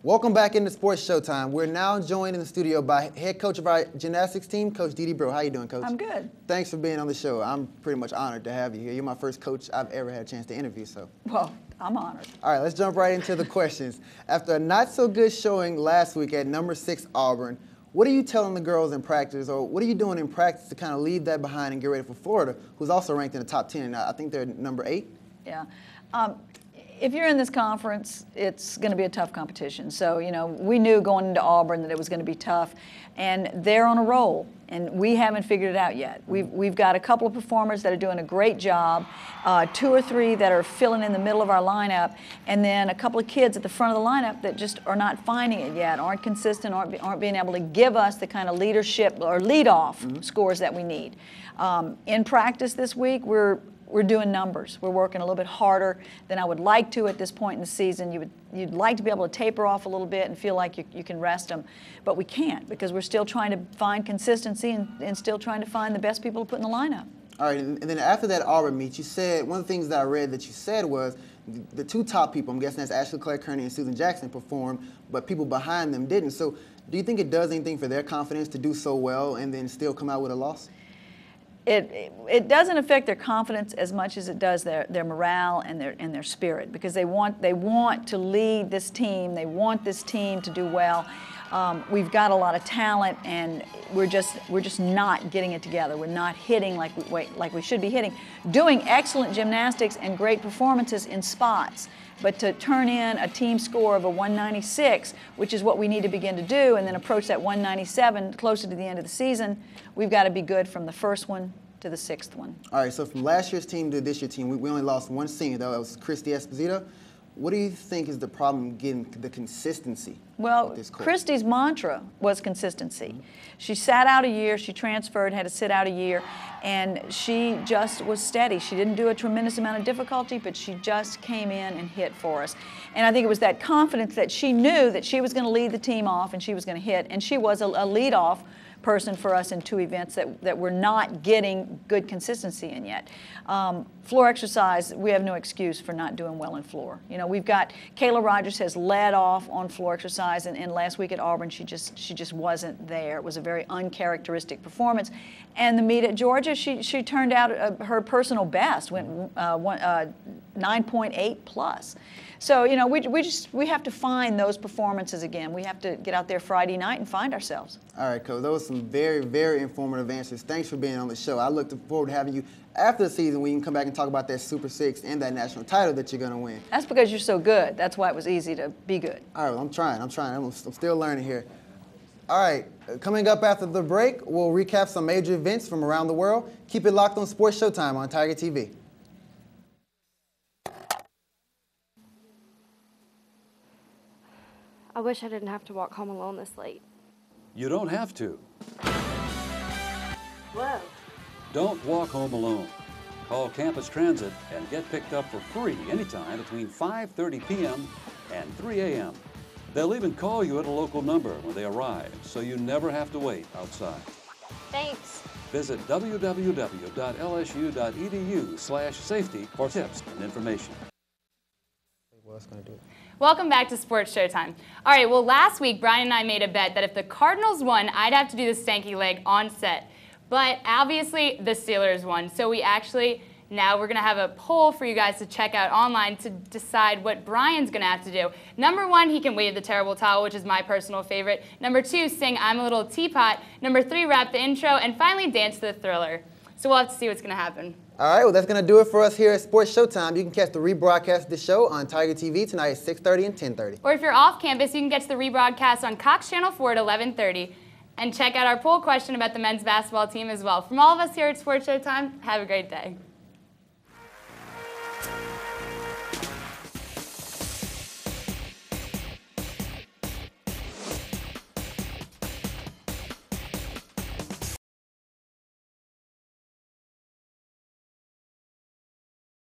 Welcome back into Sports Showtime. We're now joined in the studio by head coach of our gymnastics team, Coach Dee Bro. How you doing, Coach? I'm good. Thanks for being on the show. I'm pretty much honored to have you here. You're my first coach I've ever had a chance to interview, so. Well, I'm honored. All right, let's jump right into the questions. After a not-so-good showing last week at number 6 Auburn, what are you telling the girls in practice, or what are you doing in practice to kind of leave that behind and get ready for Florida, who's also ranked in the top 10? I think they're number 8. Yeah. If you're in this conference, it's going to be a tough competition. So, you know, we knew going into Auburn that it was going to be tough, and they're on a roll, and we haven't figured it out yet. We've got a couple of performers that are doing a great job, 2 or 3 that are filling in the middle of our lineup, and then a couple of kids at the front of the lineup that just are not finding it yet, aren't consistent, aren't being able to give us the kind of leadership or lead-off scores that we need. In practice this week, we're doing numbers. We're working a little bit harder than I would like to at this point in the season. You'd like to be able to taper off a little bit and feel like you can rest them, but we can't because we're still trying to find consistency and still trying to find the best people to put in the lineup. All right, and then after that Auburn meet, you said, one of the things that I read that you said was the 2 top people, I'm guessing that's Ashley Clare-Kearney and Susan Jackson, performed, but people behind them didn't. So do you think it does anything for their confidence to do so well and then still come out with a loss? It doesn't affect their confidence as much as it does their morale and their spirit, because they want to lead this team. They want this team to do well. We've got a lot of talent, and we're just not getting it together. We're not hitting like we should be hitting. Doing excellent gymnastics and great performances in spots, but to turn in a team score of a 196, which is what we need to begin to do, and then approach that 197 closer to the end of the season, we've got to be good from the first one to the 6th one. All right, so from last year's team to this year's team, we only lost 1 senior, though. That was Christy Esposito. What do you think is the problem getting the consistency? Well, Christy's mantra was consistency. She sat out a year, she transferred, had to sit out a year, and she just was steady. She didn't do a tremendous amount of difficulty, but she just came in and hit for us. And I think it was that confidence that she knew that she was going to lead the team off and she was going to hit, and she was a lead-off person for us in 2 events that we're not getting good consistency in yet. Floor exercise, we have no excuse for not doing well in floor. You know, we've got Kayla Rogers has led off on floor exercise, and last week at Auburn she just wasn't there. It was a very uncharacteristic performance. And the meet at Georgia, she turned out her personal best, went 9.8 plus. So, you know, we have to find those performances again. We have to get out there Friday night and find ourselves. All right, Coach. Those were some very, very informative answers. Thanks for being on the show. I look forward to having you after the season when you can come back and talk about that Super 6 and that national title that you're going to win. That's because you're so good. That's why it was easy to be good. All right, well, I'm trying. I'm still learning here. All right, coming up after the break, we'll recap some major events from around the world. Keep it locked on Sports Showtime on Tiger TV. I wish I didn't have to walk home alone this late. You don't have to. Whoa. Don't walk home alone. Call Campus Transit and get picked up for free anytime between 5:30 p.m. and 3 a.m. They'll even call you at a local number when they arrive, so you never have to wait outside. Thanks. Visit www.lsu.edu/safety for tips and information. Welcome back to Sports Showtime. All right, well, last week, Brian and I made a bet that if the Cardinals won, I'd have to do the stanky leg on set. But obviously, the Steelers won. So now we're going to have a poll for you guys to check out online to decide what Brian's going to have to do. Number 1, he can wave the terrible towel, which is my personal favorite. Number 2, sing I'm a Little Teapot. Number 3, rap the intro. And finally, dance to the Thriller. So we'll have to see what's going to happen. All right, well, that's going to do it for us here at Sports Showtime. You can catch the rebroadcast of the show on Tiger TV tonight at 6:30 and 10:30. Or if you're off campus, you can catch the rebroadcast on Cox Channel 4 at 11:30. And check out our poll question about the men's basketball team as well. From all of us here at Sports Showtime, have a great day.